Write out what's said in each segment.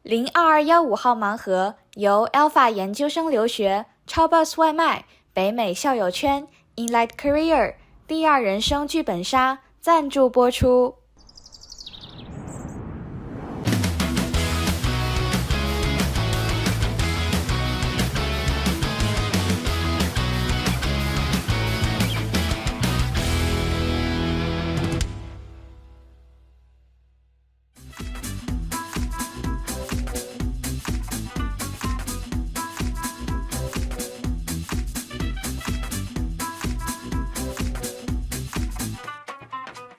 0215号盲盒由 Alpha 研究生留学、超 Bus 外卖、北美校友圈、Inlight Career、第二人生剧本杀赞助播出。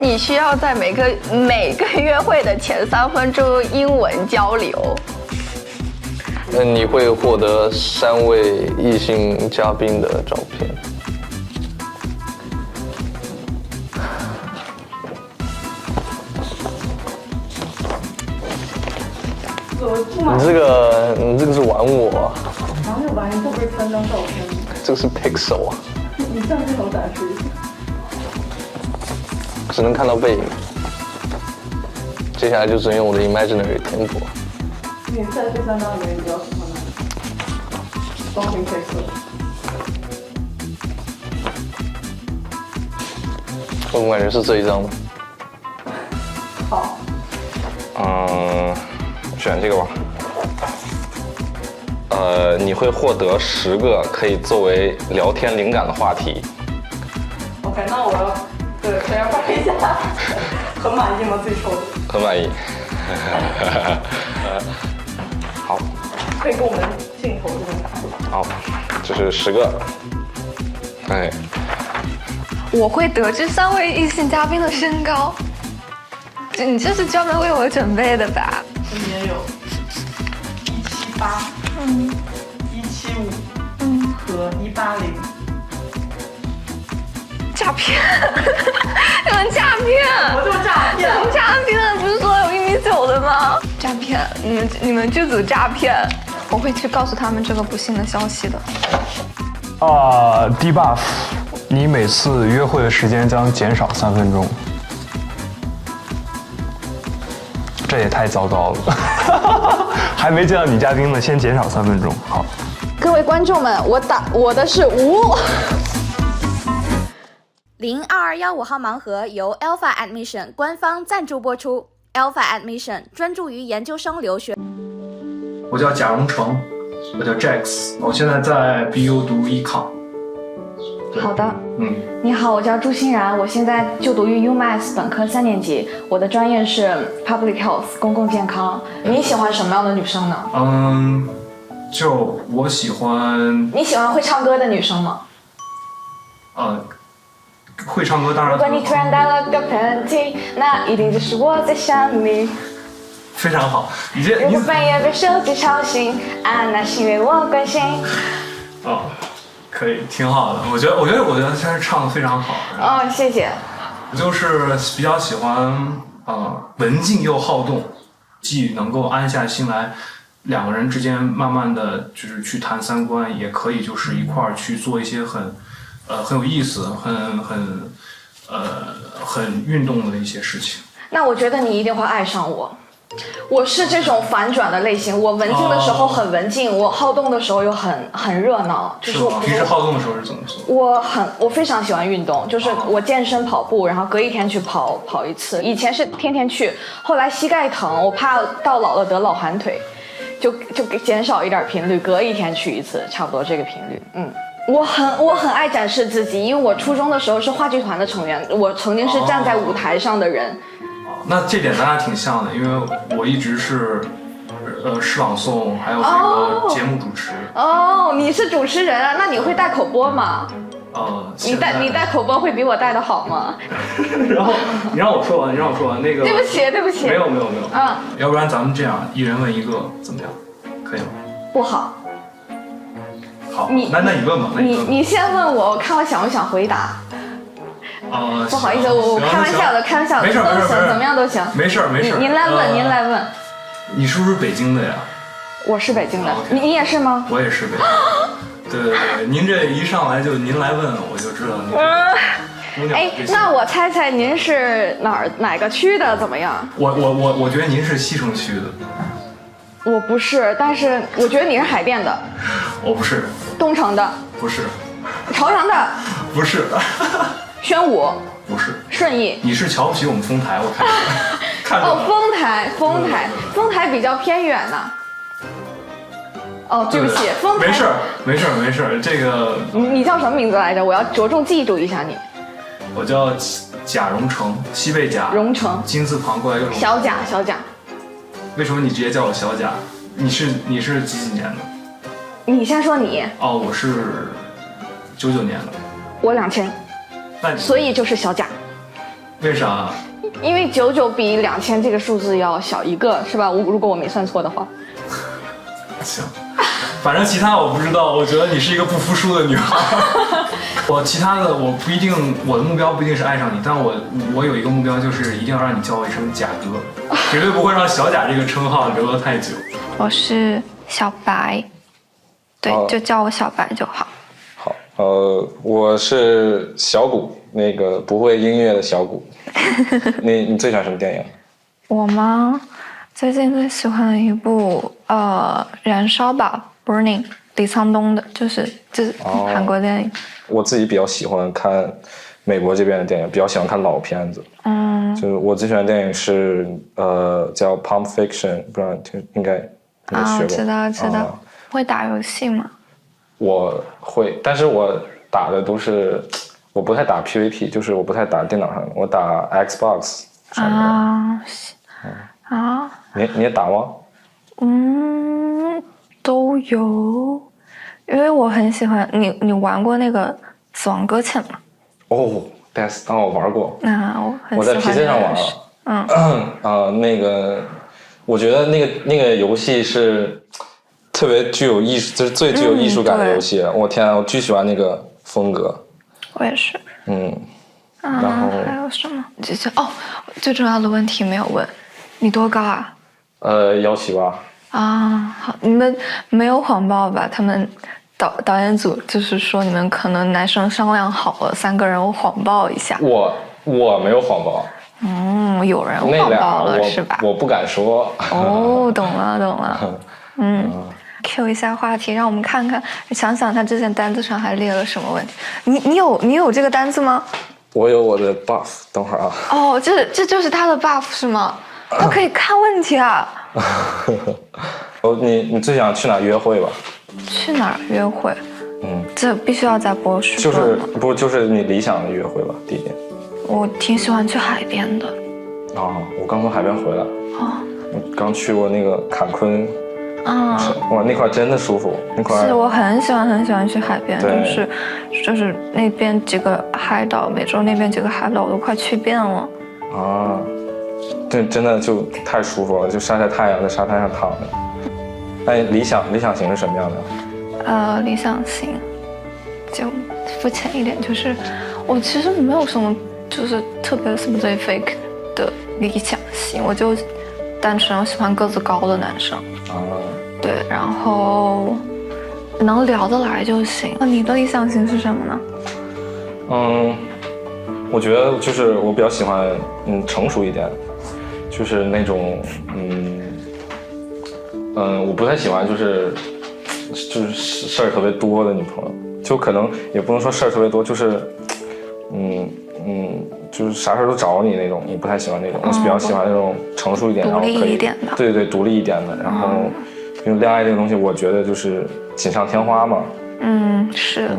你需要在每个约会的前3分钟英文交流。那你会获得3位异性嘉宾的照片。你这个是玩我。哪有玩？这不是3张照片吗？这个是 Pixel 啊。你向镜头展示一下。只能看到背影。接下来就只能用我的 imaginary 填补。你在这3张里面，你比较喜欢哪个？光凭配色。我感觉是这一张。好。选这个吧。你会获得10个可以作为聊天灵感的话题。OK， 那我要对大家翻一下，很满意吗？自己抽的？很满意。好。可以跟我们镜头这边打。好，这是10个。哎。我会得知3位异性嘉宾的身高。你这是专门为我准备的吧？这边有178，175，和180。诈骗！你们诈骗！我就诈骗！你们诈骗！不是说有1.9米的吗？诈骗！你们剧组诈骗！我会去告诉他们这个不幸的消息的。debuff， 你每次约会的时间将减少3分钟。这也太糟糕了，还没见到女嘉宾呢，先减少3分钟。好，各位观众们，我的是5。0215号盲盒由 Alpha Admission 官方赞助播出。Alpha Admission 专注于研究生留学。我叫贾荣成，我叫 Jax， 我现在在 BU 读 Econ。好的，你好，我叫朱欣然，我现在就读于 UMass 本科3年级，我的专业是 Public Health 公共健康。你喜欢什么样的女生呢？就我喜欢。你喜欢会唱歌的女生吗？会唱歌当然。如果你突然打了个喷嚏，那一定就是我在想你。非常好，如果半夜被手机吵醒，那是因为我关心。可以，挺好的。我觉得他是唱的非常好。谢谢。我就是比较喜欢文静又好动，既能够安下心来，2个人之间慢慢的就是去谈3观，也可以就是一块儿去做一些很有意思、很运动的一些事情。那我觉得你一定会爱上我。我是这种反转的类型，我文静的时候很文静，我好动的时候又很热闹。就是平时好动的时候是怎么做？我非常喜欢运动，就是我健身跑步，然后隔一天去跑1次。以前是天天去，后来膝盖疼，我怕到老了得老寒腿，就减少一点频率，隔一天去1次，差不多这个频率。我很爱展示自己，因为我初中的时候是话剧团的成员，我曾经是站在舞台上的人。那这点咱俩挺像的，因为我一直是诗朗诵，还有那个节目主持。你是主持人啊？那你会带口播吗？你带口播会比我带的好吗？然后你让我说完那个。对不起。没有。要不然咱们这样，一人问1个，怎么样？可以吗？不好。好，那你问吧。你先问我，我看我想不想回答。不好意思，我开玩笑的，没事，都行，怎么样都行。没事。您来问。你是不是北京的呀？我是北京的，你也是吗？我也是北京。对，您这一上来就您来问，我就知道您。那我猜猜您是哪个区的？怎么样？我觉得您是西城区的。我不是，但是我觉得你是海淀的，我不是，东城的，不是，朝阳的，不是，宣武，不是，顺义。你是瞧不起我们丰台，我看出来。看哦，丰台比较偏远呢。哦，对不起，丰台。没事，这个你叫什么名字来着？我要着重记住一下你。我叫贾荣成，西北贾，荣成，金字旁过来一个荣。小贾。为什么你直接叫我小贾？你是几年的？你先说你。哦，我是99年的。我2000，那你所以就是小贾。为啥？因为99比2000这个数字要小一个，是吧？如果我没算错的话。行，反正其他我不知道。我觉得你是一个不服输的女孩。我其他的我不一定，我的目标不一定是爱上你，但我有一个目标，就是一定要让你叫我一声贾哥，绝对不会让小贾这个称号留得太久。我是小白，对，就叫我小白就好。好，我是小谷，那个不会音乐的小谷。你最喜欢什么电影？我吗？最近最喜欢的一部燃烧吧 Burning， 李沧东的，就是韩国电影。我自己比较喜欢看美国这边的电影，比较喜欢看老片子。就是我最喜欢的电影是叫 Pulp Fiction， 不知道应该学过。知道。会打游戏吗？我会，但是我打的都是，我不太打 PVP， 就是我不太打电脑上的，我打 Xbox 上面。你也打吗？都有，因为我很喜欢你玩过那个《死亡搁浅》吗？哦，我玩过。那我很喜欢。我在 PC 上玩了。那个，我觉得那个游戏是特别具有艺术，就是最具有艺术感的游戏。我天啊，我巨喜欢那个风格。我也是。然后还有什么？最重要的问题没有问，你多高啊？178。好，你们没有谎报吧？他们导演组就是说你们可能男生商量好了3个人谎报一下。我没有谎报。有人谎报了是吧？我不敢说。懂了。Q 一下话题，让我们看看，想想他之前单子上还列了什么问题。你有这个单子吗？我有我的 buff， 等会儿啊。这就是他的 buff 是吗？他可以看问题啊。你最想去哪约会吧？去哪儿约会？这必须要在波士顿吗？就是你理想的约会吧，地点。我挺喜欢去海边的。我刚从海边回来。我刚去过那个坎昆。哇，那块真的舒服。那块是我很喜欢去海边，就是那边几个海岛，美洲那边几个海岛我都快去遍了。对，真的就太舒服了，就晒晒太阳，在沙滩上躺着。那理想型是什么样的？理想型就肤浅一点，就是我其实没有什么就是特别 specific 的理想型，我就单纯我喜欢个子高的男生。对，然后能聊得来就行。你的理想型是什么呢？我觉得就是我比较喜欢成熟一点。就是那种我不太喜欢就是事儿特别多的女朋友，就可能也不能说事儿特别多，就是就是啥事儿都找你那种，我不太喜欢那种。我比较喜欢那种成熟一点，然后可以独立一点的。对，独立一点的。然后因为恋爱这个东西，我觉得就是锦上添花嘛。是。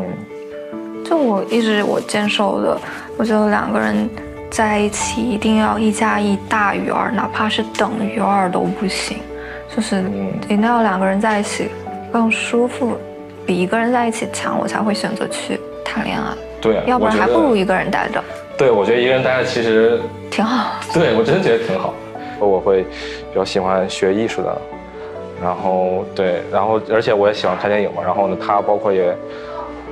就我一直坚守的，我觉得2个人在一起一定要1+1大于2，哪怕是等于2都不行，就是一定要2个人在一起更舒服，比1个人在一起强，我才会选择去谈恋爱。对，要不然还不如1个人待着。对，我觉得1个人待着其实挺好。对，我真的觉得挺好。我会比较喜欢学艺术的，然后而且我也喜欢看电影嘛，然后呢，他包括也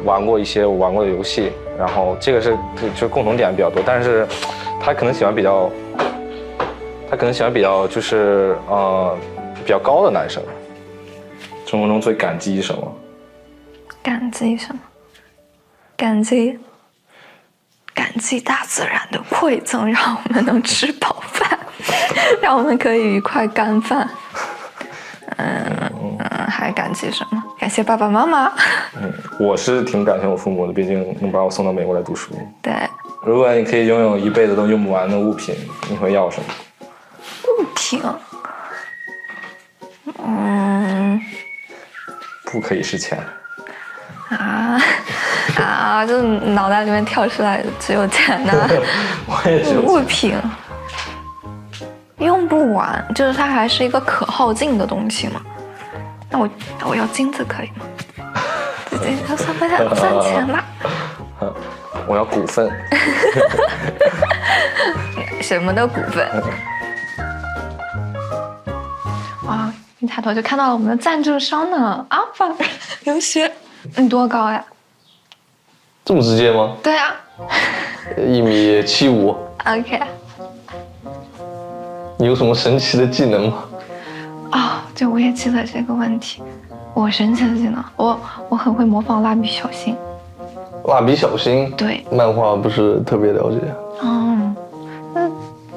玩过一些我玩过的游戏。然后这个是就共同点比较多，但是他可能喜欢比较就是比较高的男生。生活中最感激什么？感激什么？感激大自然的馈赠，让我们能吃饱饭，让我们可以愉快干饭。还感激什么？感谢爸爸妈妈。我是挺感谢我父母的，毕竟能把我送到美国来读书。对，如果你可以拥有一辈子都用不完的物品，你会要什么？物品，不可以是钱。就脑袋里面跳出来的只有钱呐、我也只有物品用不完，就是它还是一个可耗尽的东西嘛。那我要金子可以吗？这算钱吧。我要股份。什么的股份？哇，一抬头就看到了我们的赞助商呢，Alpha留学。你多高呀？这么直接吗对啊。 1.75米。OK。你有什么神奇的技能吗？对，我也记得这个问题。我神奇的技能，我很会模仿蜡笔小新。蜡笔小新？对，漫画不是特别了解。那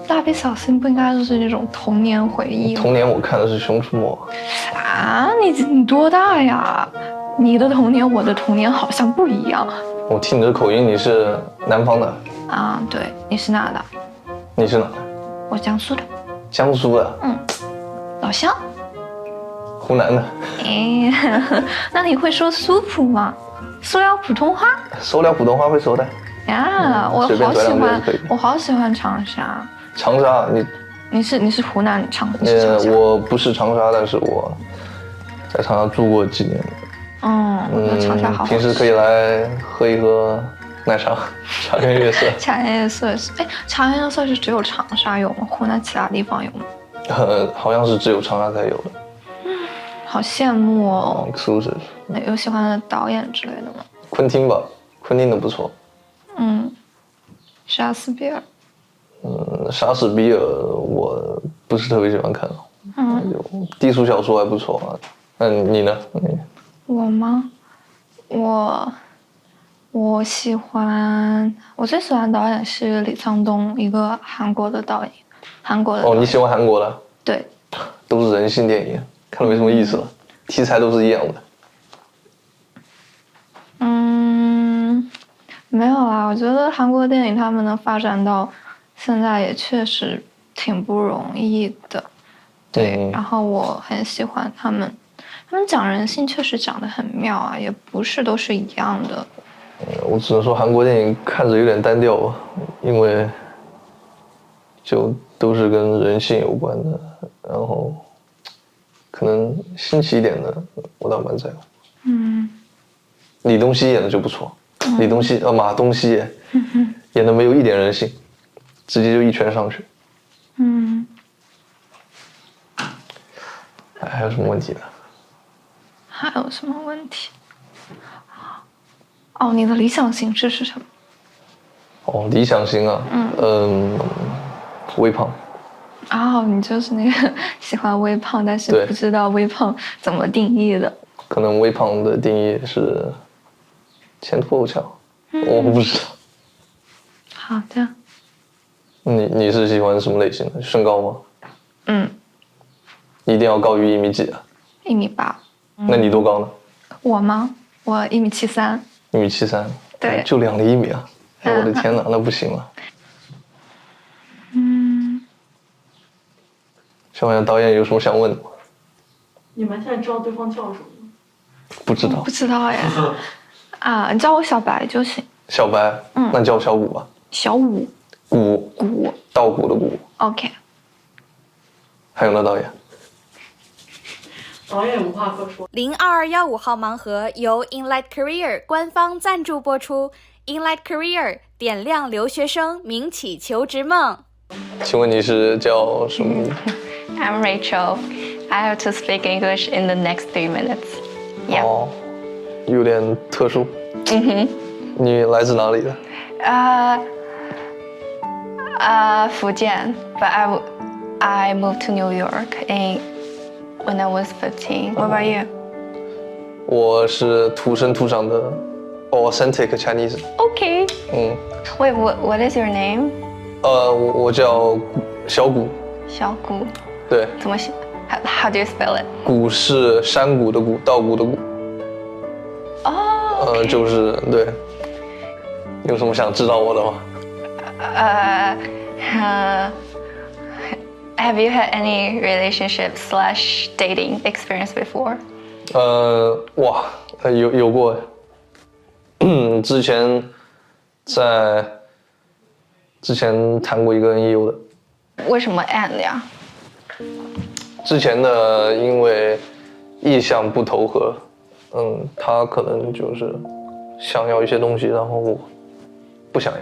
蜡笔小新不应该就是那种童年回忆吗？童年我看的是《熊出没》。你多大呀？你的童年，我的童年好像不一样。我听你的口音，你是南方的。对，你是哪的？你是哪的？我江苏的。江苏的。老乡。湖南的。那你会说苏普吗？塑料普通话？塑料普通话会说的。我好喜欢长沙。长沙，你是湖南长沙？我不是长沙，但是我在长沙住过几年。长沙好。平时可以来喝一喝奶茶，茶颜悦色。茶颜悦色是，茶颜悦色是只有长沙有吗？湖南其他地方有吗？好像是只有长沙才有的。好羡慕哦。exclusive。有喜欢的导演之类的吗？昆汀吧，昆汀的不错。杀死比尔。杀死比尔我不是特别喜欢看。低俗小说还不错啊。那你呢？我吗？我喜欢，我最喜欢的导演是李沧东，一个韩国的导演。你喜欢韩国的？对。都是人性电影，看了没什么意思了，题材都是一样的。没有啦，我觉得韩国电影他们能发展到现在也确实挺不容易的。对，然后我很喜欢他们讲人性确实讲得很妙啊，也不是都是一样的。我只能说韩国电影看着有点单调吧，因为就都是跟人性有关的，然后可能新奇一点的我倒蛮在乎。李东熙演的就不错。马东锡演的没有一点人性，直接就一拳上去。还有什么问题呢？还有什么问题？你的理想形式是什么？理想型啊，微胖。你就是那个喜欢微胖，但是不知道微胖怎么定义的。可能微胖的定义是前凸后翘，我不知道。好的。你是喜欢什么类型的？身高吗？一定要高于1米几啊？1.8米。那你多高呢？我吗？我1.73米。1.73米。对。就2厘1米啊！我的天哪，那不行了。小婉导演有什么想问的吗？你们现在知道对方叫什么吗？不知道。不知道呀。你叫我小白就行。小白？那叫我小五吧。小五。谷。稻谷的谷。OK。还有呢，导演？导演无话可说。0215号盲盒由 Inlight Career 官方赞助播出。Inlight Career 点亮留学生明启求职梦。请问你是叫什么？I'm Rachel. I have to speak English in the next 3 minutes. Yeah. 有点特殊。你来自哪里的？福建 but I moved to New York when I was 15. What about you? 我是土生土长的 authentic Chinese. Okay. Wait, what is your name? 我叫小谷。小谷。对。怎么写 How do you spell it? 谷是山谷的谷，稻谷的谷。哦。就是对。有什么想知道我的吗？Have you had any relationship/dating experience before? 有过。之前谈过一个 NEU 的。为什么 end 呀？之前的因为意向不投合，他可能就是想要一些东西，然后我不想要，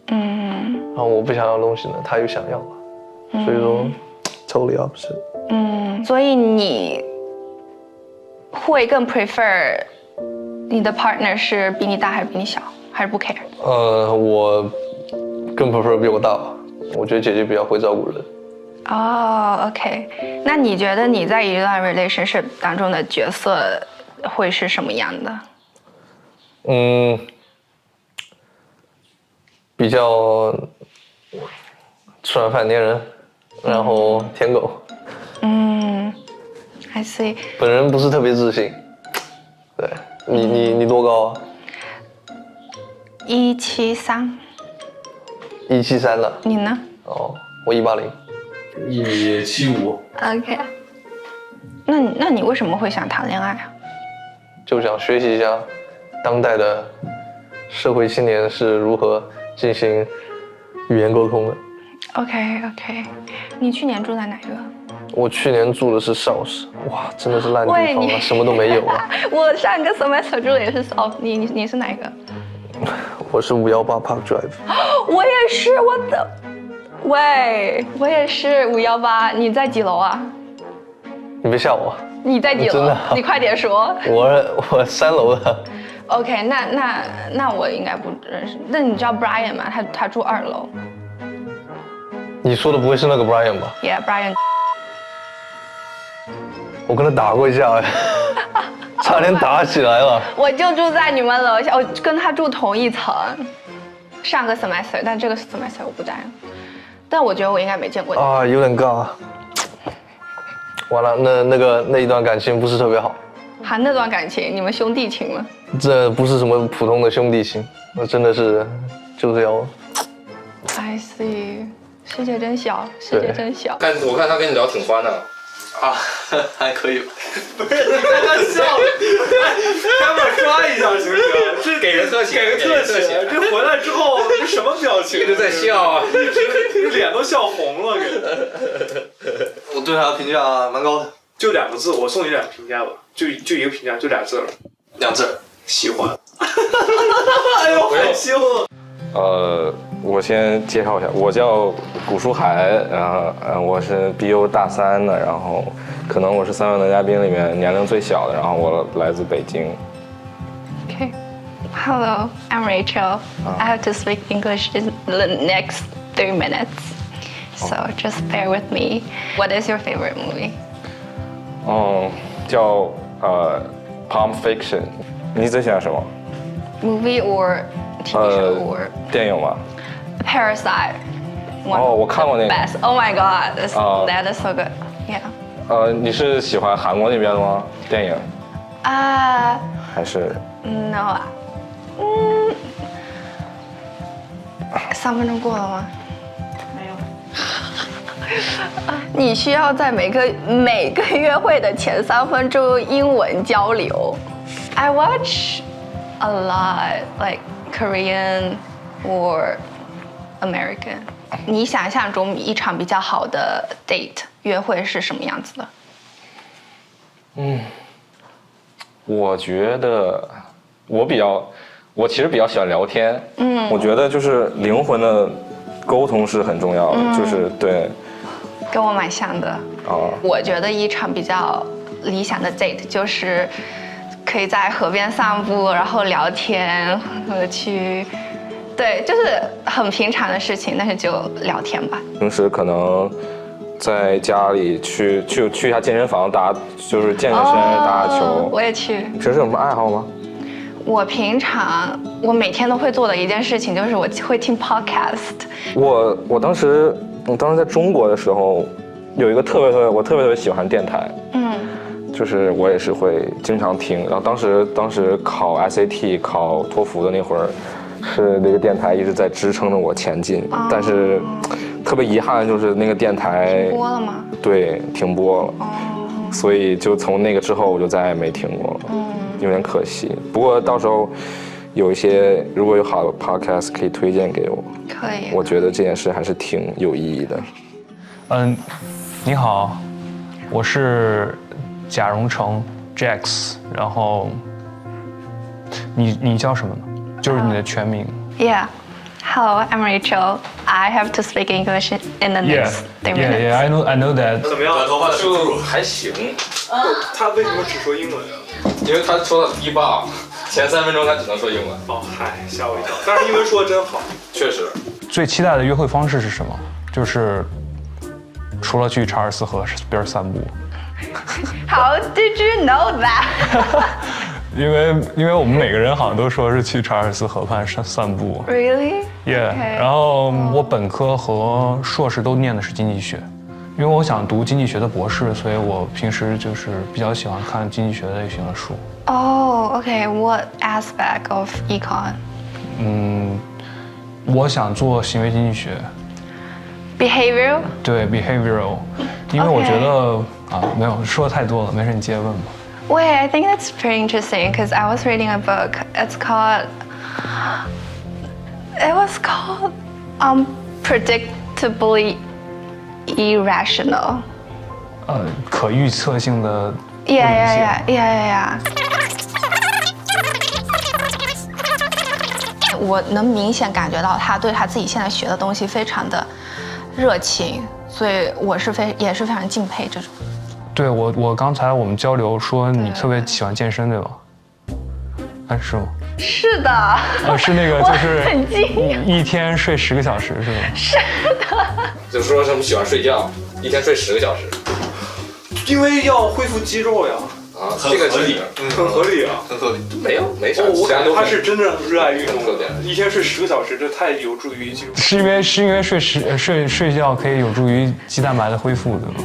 然后我不想要的东西呢，他又想要，所以说 totally opposite。所以你会更 prefer 你的 partner 是比你大还是比你小，还是不 care？我更 prefer 比我大吧，我觉得姐姐比较会照顾人。OK， 那你觉得你在一段 relationship 当中的角色会是什么样的？比较吃完饭粘人，然后舔狗。I see。本人不是特别自信。对，你多高啊？173。173了。你呢？我180。1.75米。OK。那你为什么会想谈恋爱啊？就想学习一下当代的社会青年是如何进行语言沟通的。OK。你去年住在哪个？我去年住的是少市，哇，真的是烂地方了，什么都没有啊。我上个 semester 住的也是少，你是哪个？我是518 Park Drive。我也是，我也是518。你在几楼啊？你别吓我。你在几楼？真的？你快点说。我3楼的。OK， 那我应该不认识。那你知道 Brian 吗？他住2楼。你说的不会是那个 Brian 吧 ？Yeah， Brian。我跟他打过一架，差点打起来了。我就住在你们楼下，我跟他住同一层。上个 semester， 但这个 semester 我不在。但我觉得我应该没见过你。有点尬。完了，那一段感情不是特别好。那段感情，你们兄弟情吗？这不是什么普通的兄弟情，那真的是就是要。I see， 世界真小，世界真小。我看他跟你聊挺欢的。还可以吧。不是，刚刚笑了，赶紧刷一下行不行？这给人特写，给个特写。这回来之后这什么表情？一直在笑啊，脸都笑红了。我对他评价蛮高的，就2个字，我送你2个评价吧，就一个评价，就2字了。2字，喜欢。哎呦，害羞了。我先介绍一下，我叫古书海，然后我是 BU 大3的，然后可能我是3位的嘉宾里面年龄最小的，然后我来自北京。Okay. Hello, I'm Rachel. I have to speak English in the next 3 minutes, so just bear with me. What is your favorite movie? 叫Pulp Fiction。你最喜欢什么 ？Movie or TV show or 电影吗？ Parasite. 我看过那个。Best. Oh my god, that is so good. Yeah. 你是喜欢韩国那边的吗？电影？还是 ？No. 3分钟过了吗？没有。你需要在每个约会的前3分钟英文交流。I watch a lot like Korean or American。你想象中一场比较好的 date 约会是什么样子的？我觉得我其实比较喜欢聊天。我觉得就是灵魂的沟通是很重要的，就是对。跟我蛮像的。我觉得一场比较理想的 date 就是可以在河边散步，然后聊天和去。对，就是很平常的事情，但是就聊天吧。平时可能在家里去一下健身房就是健身打球。我也去。平时有什么爱好吗？我每天都会做的一件事情就是我会听 podcast。我当时在中国的时候，有一个我特别喜欢电台，就是我也是会经常听。然后当时考 SAT 考托福的那会儿，是那个电台一直在支撑着我前进，但是特别遗憾就是那个电台停播了吗？对，停播了。所以就从那个之后我就再也没听过了，有点可惜。不过到时候有一些如果有好的 podcast 可以推荐给我，可以。我觉得这件事还是挺有意义的。你好，我是贾荣成 Jax， 然后你叫什么呢？就是你的全名。Yeah. Hello, I'm Rachel. I have to speak English in the next 3 minutes. Yeah, I know that. 怎么样？短头发的就还行。他为什么只说英文啊？因为他说的低报，前3分钟他只能说英文。哦，嗨，吓我一跳。但是英文说的真好。确实。最期待的约会方式是什么？就是除了去查尔斯河边散步。How did you know that? 因为我们每个人好像都说是去查尔斯河畔散步。Really? Yeah. Okay. 然后我本科和硕士都念的是经济学，因为我想读经济学的博士，所以我平时就是比较喜欢看经济学类型的书。Oh, okay. What aspect of econ? 我想做行为经济学。Behavioral? 对 behavioral， 因为我觉得没有说的太多了，没事你接着问吧。Wait, I think that's pretty interesting because I was reading a book. It was called Unpredictably Irrational. 可预测性的。Yeah. 我能明显感觉到他对他自己现在学的东西非常的热情，所以我也是非常敬佩这种。对我刚才我们交流说你特别喜欢健身，对吧？是吗？是的。是那个就是很惊讶一天睡10个小时是吗？是的。就说什么喜欢睡觉，一天睡10个小时。因为要恢复肌肉呀。这个很合理，很合理啊，很合理。没啥。我感觉他是真正热爱运动的，一天睡10个小时，这太有助于肌肉。是因为睡觉可以有助于肌蛋白的恢复，对吗？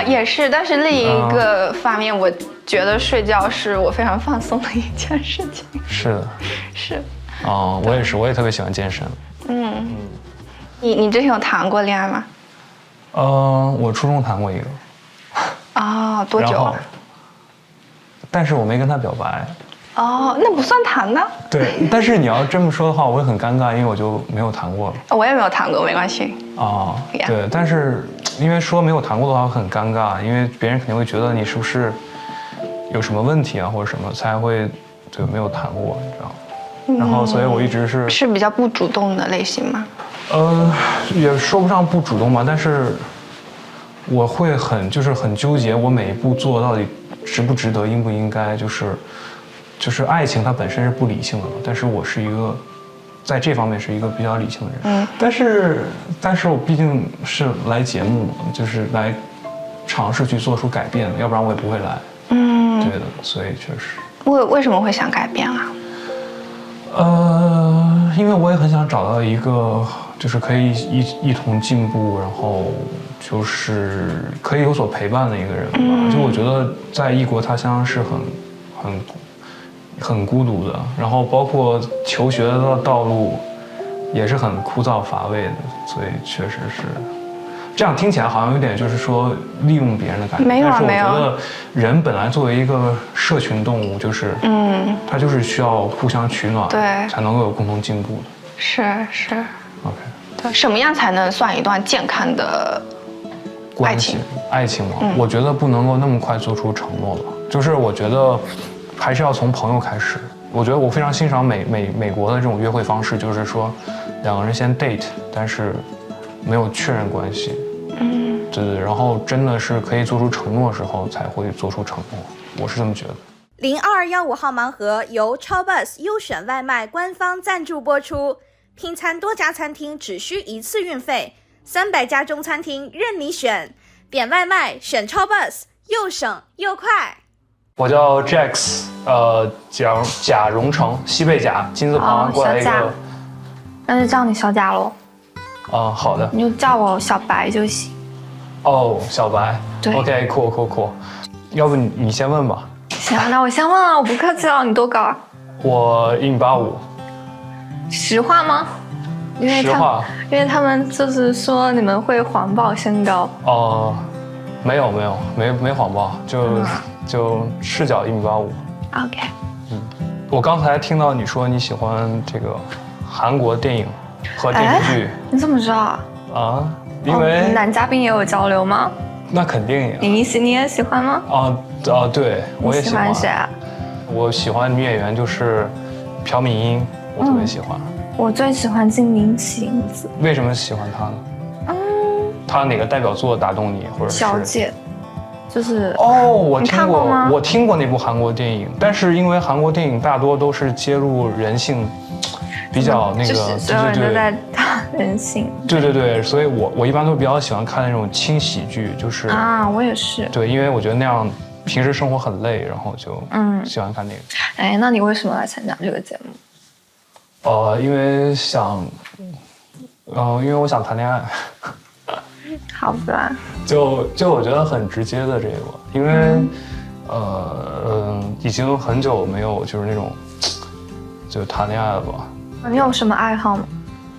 也是，但是另一个方面，我觉得睡觉是我非常放松的一件事情。是的。是。我也是，我也特别喜欢健身。你之前有谈过恋爱吗？我初中谈过一个。多久？但是我没跟他表白。那不算谈呢。对，但是你要这么说的话，我会很尴尬，因为我就没有谈过了。我也没有谈过，没关系。对，但是因为说没有谈过的话很尴尬，因为别人肯定会觉得你是不是有什么问题啊，或者什么才会没有谈过，你知道吗？然后所以我一直是比较不主动的类型吗？也说不上不主动吧，但是我会很纠结，我每一步做到底值不值得，应不应该，就是爱情它本身是不理性的嘛，但是我是一个在这方面是一个比较理性的人。但是我毕竟是来节目嘛，就是来尝试去做出改变，要不然我也不会来。对的，所以确实。为什么会想改变啊？因为我也很想找到一个就是可以一同进步，然后就是可以有所陪伴的一个人吧。就我觉得在异国他乡是很孤独的，然后包括求学的道路也是很枯燥乏味的，所以确实是这样。听起来好像有点就是说利用别人的感觉，没有，但是我觉得人本来作为一个社群动物，就是他就是需要互相取暖，对，才能够有共同进步的。是。OK。对，什么样才能算一段健康的爱情嘛，我觉得不能够那么快做出承诺吧，就是我觉得还是要从朋友开始。我觉得我非常欣赏美国的这种约会方式，就是说2个人先 date， 但是没有确认关系。对，然后真的是可以做出承诺的时候才会做出承诺，我是这么觉得。0215号盲盒由超 bus 优选外卖官方赞助播出，拼餐多家餐厅只需1次运费，300家中餐厅任你选，点外卖选超 bus， 又省又快。我叫 Jax， 贾荣成，西贝甲，金字旁过来一个。那就叫你小贾喽。好的。你就叫我小白就行。哦，小白。对 OK， cool。要不你先问吧。行，那我先问啊，我不客气了，你多高啊？我1.85米。实话吗？实话。因为他们就是说你们会谎报身高。哦，没谎报，就赤脚1.85米。OK。我刚才听到你说你喜欢这个韩国电影和电视剧。你怎么知道啊？啊，因为男嘉宾也有交流吗？那肯定呀。你也喜欢吗？对，我也喜欢。你喜欢谁啊？我喜欢女演员就是朴敏英，我特别喜欢。我最喜欢金明晴子。为什么喜欢她呢？她哪个代表作打动你，或者是？小姐。就是我听过吗？我听过那部韩国电影，但是因为韩国电影大多都是揭露人性，比较那个，所有人都在谈人性。对，所以我一般都比较喜欢看那种轻喜剧，就是我也是。对，因为我觉得那样平时生活很累，然后就喜欢看那个。哎，那你为什么来参加这个节目？因为我想谈恋爱。好吧，就我觉得很直接的这个，因为已经很久没有就是那种就谈恋爱了吧。你有什么爱好吗？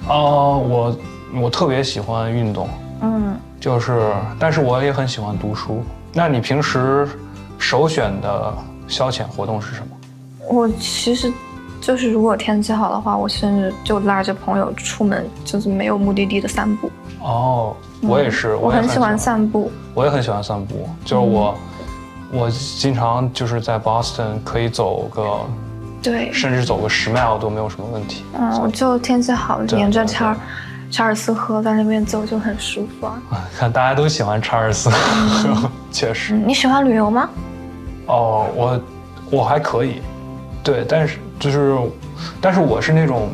我特别喜欢运动，但是我也很喜欢读书。那你平时首选的消遣活动是什么？我其实就是如果天气好的话，我甚至就拉着朋友出门，就是没有目的地的散步。我也是，我很喜欢散步。我也很喜欢散步，就是我经常就是在 Boston 可以走个，对，甚至走个10 mile 都没有什么问题。我就天气好，沿着查尔斯河在那边走就很舒服啊。看大家都喜欢查尔斯河，确实。你喜欢旅游吗？我还可以，对，但是我是那种。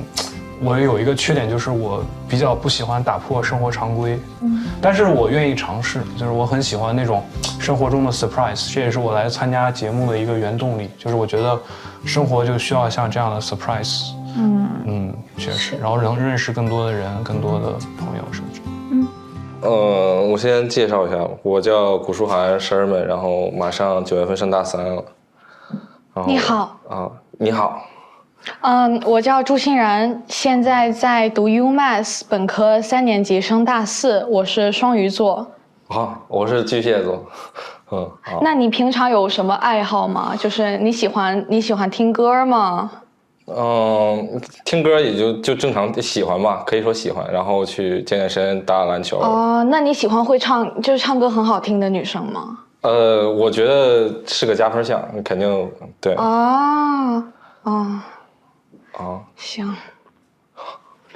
我有一个缺点，就是我比较不喜欢打破生活常规，但是我愿意尝试，就是我很喜欢那种生活中的 surprise， 这也是我来参加节目的一个原动力，就是我觉得生活就需要像这样的 surprise，确实，然后能认识更多的人，更多的朋友什么的。我先介绍一下，我叫古书涵 Sherman， 然后马上9月份上大3了。你好。你好。我叫朱欣然，现在在读 UMass 本科3年级升大4，我是双鱼座。我是巨蟹座。那你平常有什么爱好吗？就是你喜欢听歌吗？听歌也就正常喜欢吧，可以说喜欢，然后去健身、打篮球。那你喜欢会唱，就是唱歌很好听的女生吗？我觉得是个加分项，肯定对。行。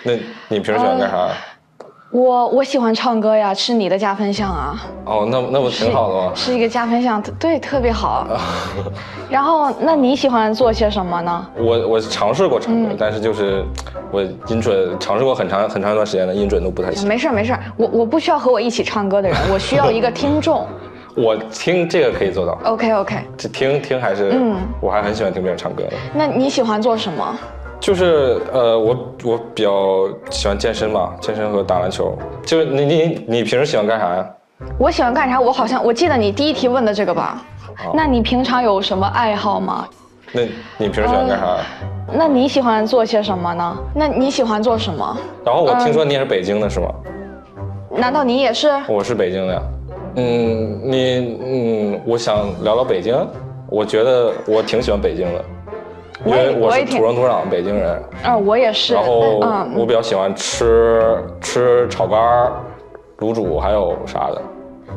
那你平时喜欢干啥？我喜欢唱歌呀，是你的加分项啊。那不挺好的吗？是一个加分项，对，特别好。然后，那你喜欢做些什么呢？我尝试过唱歌，但是就是我音准尝试过很长一段时间的音准都不太行。没事，我不需要和我一起唱歌的人，我需要一个听众。我听这个可以做到。OK。这听还是我还很喜欢听别人唱歌的。那你喜欢做什么？就是我比较喜欢健身吧，健身和打篮球。就是你平时喜欢干啥呀？我喜欢干啥？我记得你第一题问的这个吧。那你平常有什么爱好吗？那你平时喜欢干啥？那你喜欢做些什么呢？那你喜欢做什么？然后我听说你也是北京的是吗？难道你也是？我是北京的呀。我想聊聊北京。我觉得我挺喜欢北京的。因为我是土生土长北京人，我也是。然后我比较喜欢吃炒肝、卤煮，还有啥的。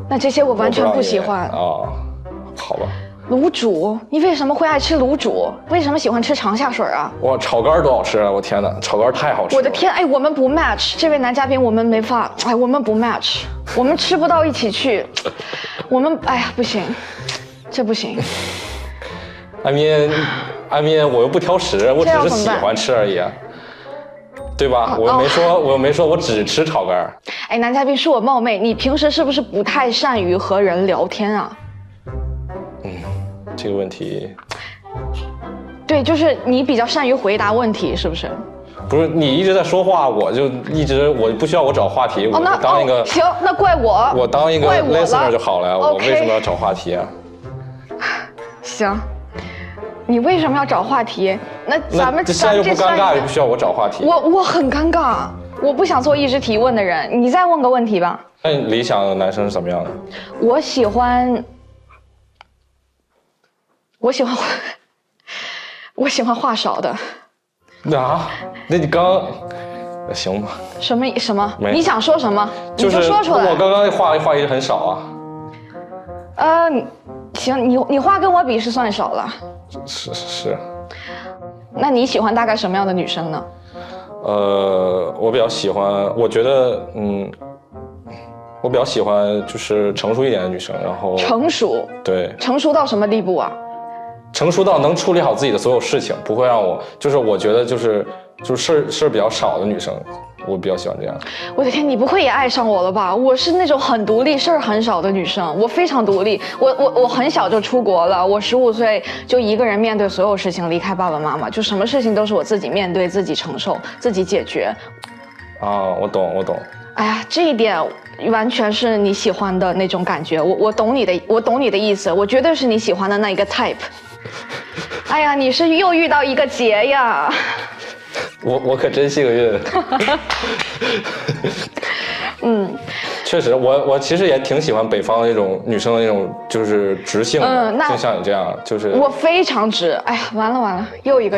那这些我完全不喜欢。好吧。卤煮，你为什么会爱吃卤煮？为什么喜欢吃长下水啊？哇，炒肝多好吃啊！我天哪，炒肝太好吃了。我的天，我们不 match， 这位男嘉宾，我们没法，我们不 match， 我们吃不到一起去，我们不行，这不行。I mean， 我又不挑食，我只是喜欢吃而已，对吧？我又没说我只吃炒肝。男嘉宾，恕我冒昧，你平时是不是不太善于和人聊天啊？这个问题，对，就是你比较善于回答问题，是不是？不是你一直在说话，我不需要我找话题，我就当一个行，那怪我，我当一个 listener 就好了，我为什么要找话题啊？行，你为什么要找话题？那咱们现在又不尴尬，又不需要我找话题。我很尴尬，我不想做一直提问的人。你再问个问题吧。那你理想的男生是怎么样的？我喜欢话少的。啊？那你刚行吧？什么？你想说什么？你就说出来。我刚刚话题很少啊。行，你话跟我比是算少了。是。那你喜欢大概什么样的女生呢？我比较喜欢，我觉得我比较喜欢就是成熟一点的女生，然后成熟。对。成熟到什么地步啊？成熟到能处理好自己的所有事情，不会让我就是我觉得就是事比较少的女生，我比较喜欢这样。我的天，你不会也爱上我了吧？我是那种很独立、事儿很少的女生，我非常独立。我很小就出国了，我15岁就一个人面对所有事情，离开爸爸妈妈，就什么事情都是我自己面对、自己承受、自己解决。啊，我懂。哎呀，这一点完全是你喜欢的那种感觉。我懂你的意思，我绝对是你喜欢的那一个 type。哎呀，你是又遇到一个劫呀！我可真幸运。确实，我其实也挺喜欢北方那种女生的那种就是直性的，就像你这样，就是我非常直。哎呀，完了，又一个。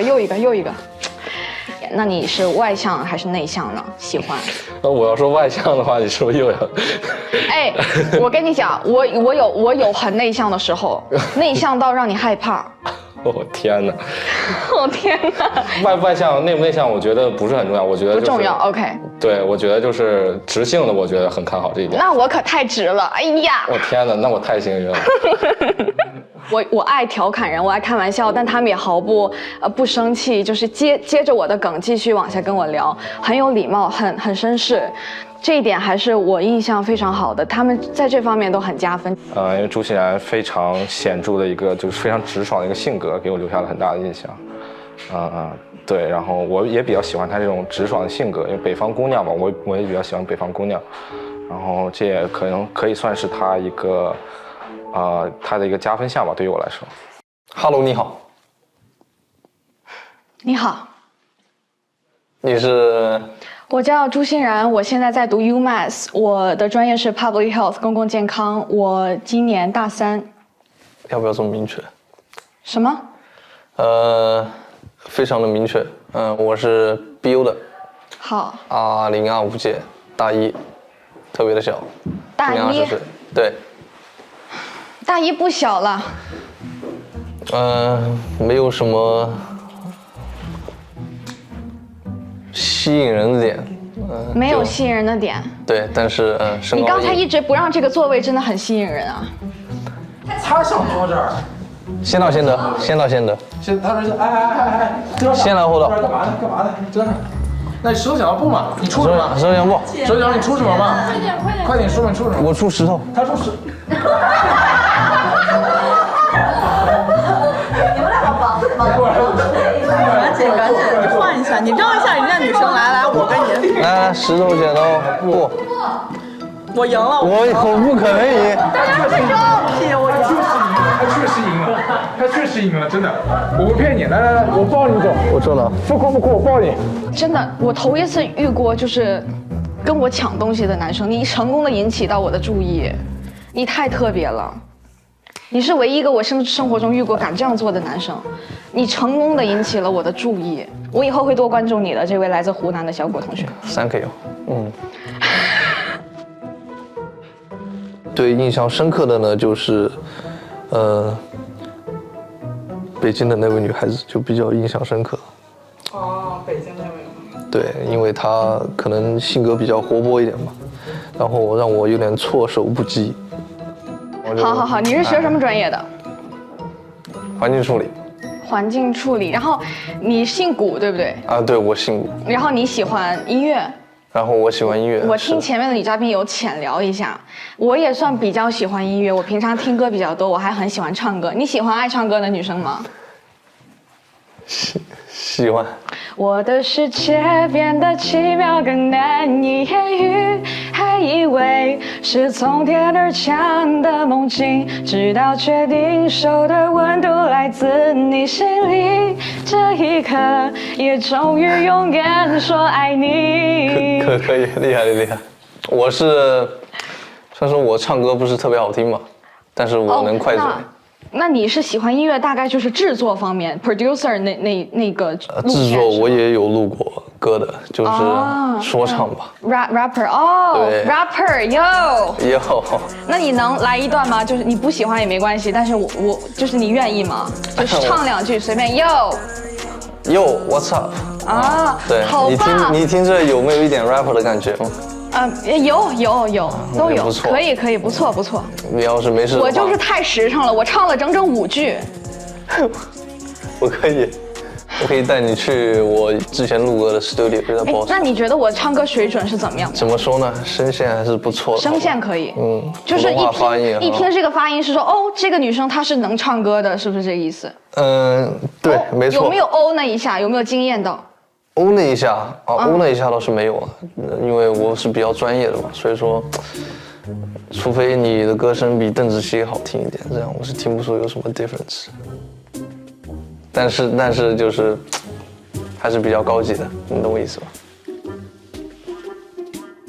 那你是外向还是内向呢？喜欢？我要说外向的话，你是不是又要？哎，我跟你讲，我有很内向的时候，内向到让你害怕。我天哪！我天哪！外向内不内向，我觉得不是很重要，我觉得、不重要。OK。对，我觉得就是直性的，我觉得很看好这一点。那我可太直了，哎呀！我天哪，那我太幸运了。我爱调侃人，我爱开玩笑，但他们也毫不生气，就是接着我的梗继续往下跟我聊，很有礼貌，很绅士。这一点还是我印象非常好的，他们在这方面都很加分。因为朱欣然非常显著的一个就是非常直爽的一个性格，给我留下了很大的印象。对，然后我也比较喜欢她这种直爽的性格，因为北方姑娘嘛，我也比较喜欢北方姑娘，然后这也可以算是她一个她的一个加分项吧，对于我来说。Hello， 你好。你好。你是？我叫朱欣然，我现在在读 UMass， 我的专业是 Public Health 公共健康，我今年大3。要不要这么明确？什么？非常的明确。我是 BU 的。好。2025届大1，特别的小。大1。20岁。对。大1不小了。没有什么吸引人的点，没有吸引人的点。对，但是身高。你刚才一直不让这个座位，真的很吸引人啊。他想坐这儿。先到先得。他说哎，先来后到。干嘛呢？这是。那你手脚不嘛？你出什么？手脚不。手脚你出什么嘛？快点说嘛，你出什么？我出石头。他出石。赶紧换一下，你让一下人家女生，来，我跟你。来，石头剪刀布。我赢了。我不可能赢。大家不着急，我他确实赢了，真的，我不骗你。来，我抱你走。我错了。不哭，我抱你。真的，我头一次遇过就是跟我抢东西的男生，你成功的引起到我的注意，你太特别了。你是唯一一个我生活中遇过敢这样做的男生，你成功的引起了我的注意，我以后会多关注你的，这位来自湖南的小果同学。3K。对，印象深刻的呢，就是北京的那位女孩子就比较印象深刻。北京那位。对，因为她可能性格比较活泼一点嘛，然后让我有点措手不及。好，你是学什么专业的？环境处理。环境处理，然后你姓古对不对？对，我姓古。然后你喜欢音乐？然后我喜欢音乐。我听前面的女嘉宾有浅聊一下，我也算比较喜欢音乐，我平常听歌比较多，我还很喜欢唱歌。你喜欢爱唱歌的女生吗？喜欢。我的世界变得奇妙，更难以言喻。还以为是从天而降的梦境，直到确定手的温度来自你心里，这一刻也终于勇敢说爱你。可以，厉害。我是，虽然说我唱歌不是特别好听嘛，但是我能快嘴。那你是喜欢音乐，大概就是制作方面 ，producer 那个制作我也有录过歌的，就是说唱吧。rapper 哦 ，rapper yo。那你能来一段吗？就是你不喜欢也没关系，但是我就是你愿意吗？就是唱2句随便 yo。Yo，what's up？ 啊，对，好棒！你听着有没有一点 rapper 的感觉吗？有都有，可以，不错。你要是没事的话，我就是太实诚了，我唱了整整5句。我可以带你去我之前录歌的 studio， 就在 Boston。那你觉得我唱歌水准是怎么样的？怎么说呢？声线还是不错的。声线可以，就是一听这个发音是说，这个女生她是能唱歌的，是不是这个意思？对，没错。有没有欧那一下？有没有惊艳到？欧那一下欧那一下倒是没有了，因为我是比较专业的嘛，所以说，除非你的歌声比邓紫棋好听一点，这样我是听不出有什么 difference。但是就是还是比较高级的，你懂我意思吧？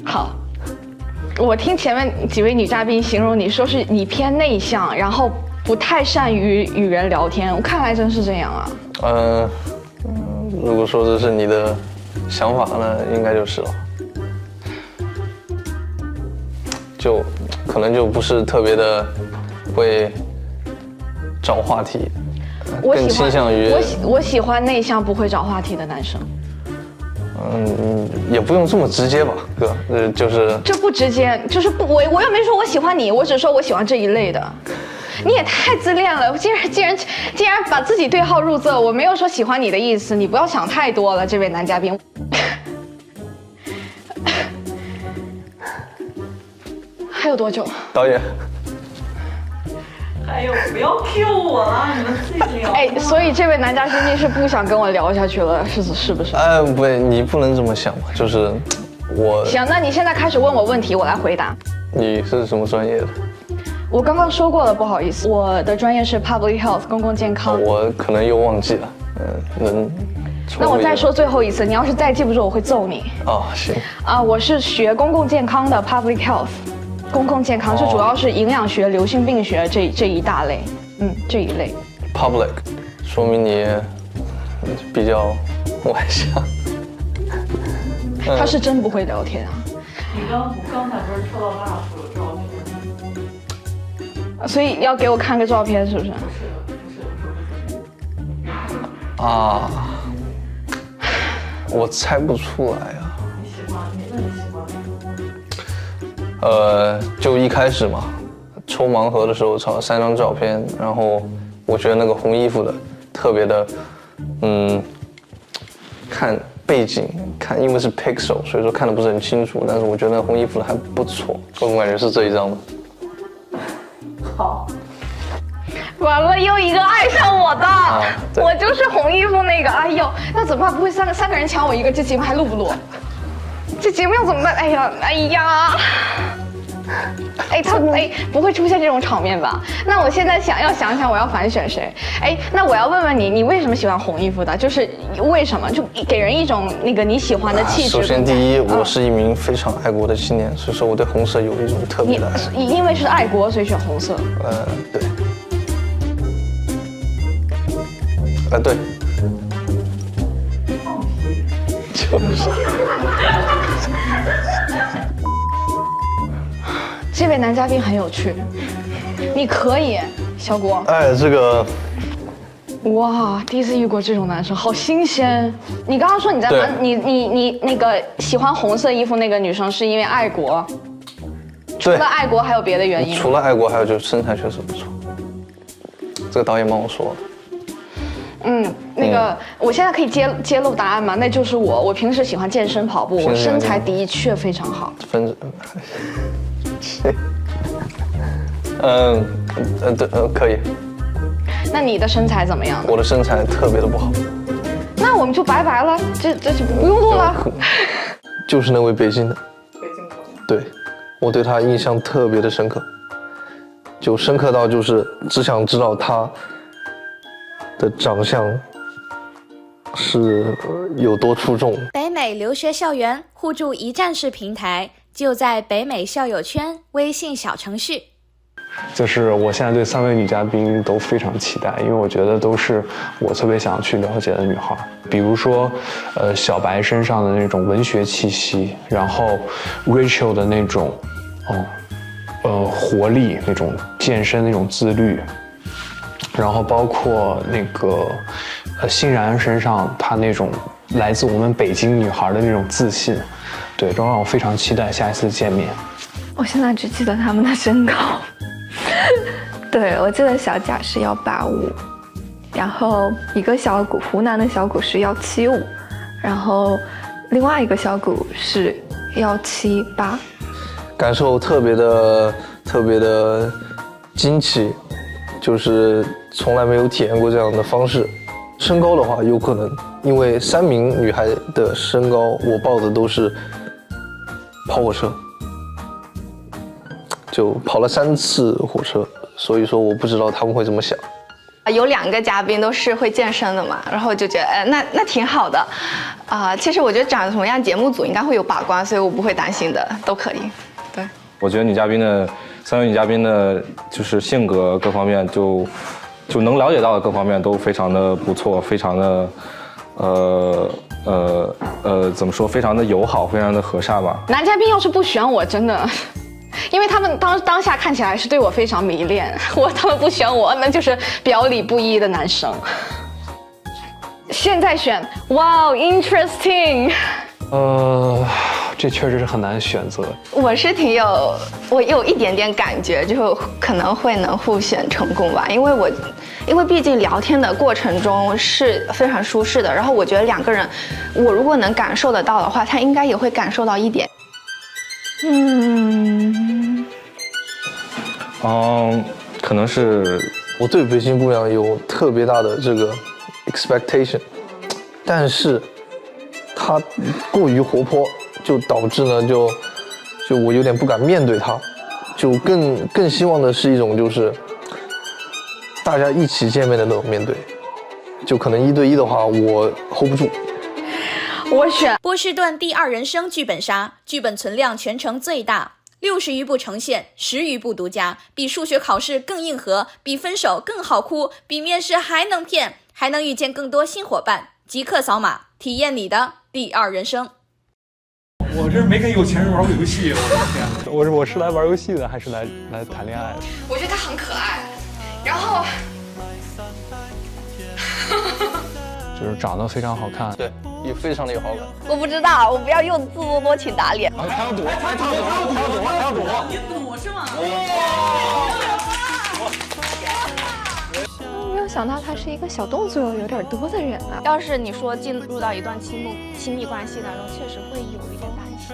好，我听前面几位女嘉宾形容你说是你偏内向，然后不太善于与人聊天，我看来真是这样啊。如果说这是你的想法呢，应该就是了，就可能就不是特别的会找话题，更倾向于我喜欢内向不会找话题的男生。也不用这么直接吧，哥，就是这不直接，就是不我又没说我喜欢你，我只说我喜欢这一类的。你也太自恋了，竟然把自己对号入座。我没有说喜欢你的意思，你不要想太多了，这位男嘉宾。还有多久？导演。还有，不要 Q 我了，你们自己聊。所以这位男嘉宾是不想跟我聊下去了，是不是？不，你不能这么想嘛，就是我。行，那你现在开始问我问题，我来回答。你是什么专业的？我刚刚说过了，不好意思，我的专业是 public health 公共健康。我可能又忘记了，那我再说最后一次，你要是再记不住，我会揍你。行。我是学公共健康的 public health， 公共健康就主要是营养学、流行病学这一大类，这一类。public， 说明你比较外向。他是真不会聊天啊。你刚才不是跳到那说有照片？所以要给我看个照片，是不是？我猜不出来啊。你喜欢？那你喜欢？就一开始嘛，抽盲盒的时候找了3张照片，然后我觉得那个红衣服的特别的，看背景看，因为是 pixel， 所以说看得不是很清楚，但是我觉得那个红衣服的还不错，我感觉是这一张的。好，完了，又一个爱上我的，我就是红衣服那个。哎呦，那怎么办？不会三个人抢我一个，这节目还录不录？这节目要怎么办？哎呀，不会出现这种场面吧？那我现在想想我要反选谁？那我要问问你，你为什么喜欢红衣服的？就是为什么？就给人一种那个你喜欢的气质。首先，第一，我是一名非常爱国的青年，所以说我对红色有一种特别的爱。因为是爱国，所以选红色。对。对。就是。这位男嘉宾很有趣，你可以，小果。这个。哇，第一次遇过这种男生，好新鲜。你刚刚说你在你那个喜欢红色衣服那个女生是因为爱国，除了爱国还有别的原因？除了爱国，还有就是身材确实不错。这个导演帮我说的。那个我现在可以揭露答案吗？那就是我平时喜欢健身跑步，我身材的确非常好。对，可以。那你的身材怎么样？我的身材特别的不好。那我们就拜拜了，这就不用录了。就是那位北京的，北京姑娘。对，我对他印象特别的深刻，就深刻到就是只想知道他的长相是有多出众。北美留学校园互助一站式平台就在北美校友圈微信小程序。就是我现在对3位女嘉宾都非常期待，因为我觉得都是我特别想去了解的女孩。比如说，小白身上的那种文学气息，然后 Rachel 的那种，活力，那种健身那种自律，然后包括那个欣然身上她那种来自我们北京女孩的那种自信，对，都让我非常期待下一次见面。我现在只记得他们的身高。对，我记得小贾是185，然后一个小谷，湖南的小谷是175，然后另外一个小谷是178，感受特别的惊奇，就是从来没有体验过这样的方式。身高的话，有可能因为3名女孩的身高，我报的都是跑火车，就跑了3次火车，所以说我不知道他们会怎么想。有2个嘉宾都是会健身的嘛，然后就觉得，那挺好的，其实我觉得长什么样节目组应该会有把关，所以我不会担心的，都可以。对，我觉得3位女嘉宾的，就是性格各方面就能了解到的各方面都非常的不错，非常的，怎么说，非常的友好，非常的和善吧。男嘉宾要是不选我，真的。因为他们当下看起来是对我非常迷恋，他们不选我，那就是表里不一的男生。现在选，哇 ，interesting。这确实是很难选择。我是我有一点点感觉，就可能会能互选成功吧，因为毕竟聊天的过程中是非常舒适的，然后我觉得2个人，我如果能感受得到的话，他应该也会感受到一点。可能是我对北京姑娘有特别大的这个 expectation， 但是她过于活泼，就导致呢，就我有点不敢面对她，就更希望的是一种就是大家一起见面的那种面对，就可能1对1的话，我 hold 不住。我选波士顿第2人生剧本杀，剧本存量全程最大，60余部呈现，10余部独家，比数学考试更硬核，比分手更好哭，比面试还能骗，还能遇见更多新伙伴。即刻扫码体验你的第2人生。我这没跟有钱人玩过游戏，我的天！我是来玩游戏的，还是来谈恋爱的？我觉得他很可爱，然后就是长得非常好看，对，也非常的有好感。我不知道，我不要用自作多情打脸。他要躲，你赌是吗？没有想到他是一个小动作有点多的人啊。要是你说进入到一段亲密关系当中，确实会有一点担心，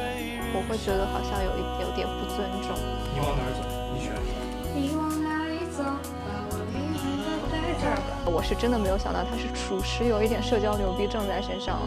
我会觉得好像有点不尊重。你往哪儿走？你选。你往哪里走？我是真的没有想到他是属实有一点社交牛逼症在身上了。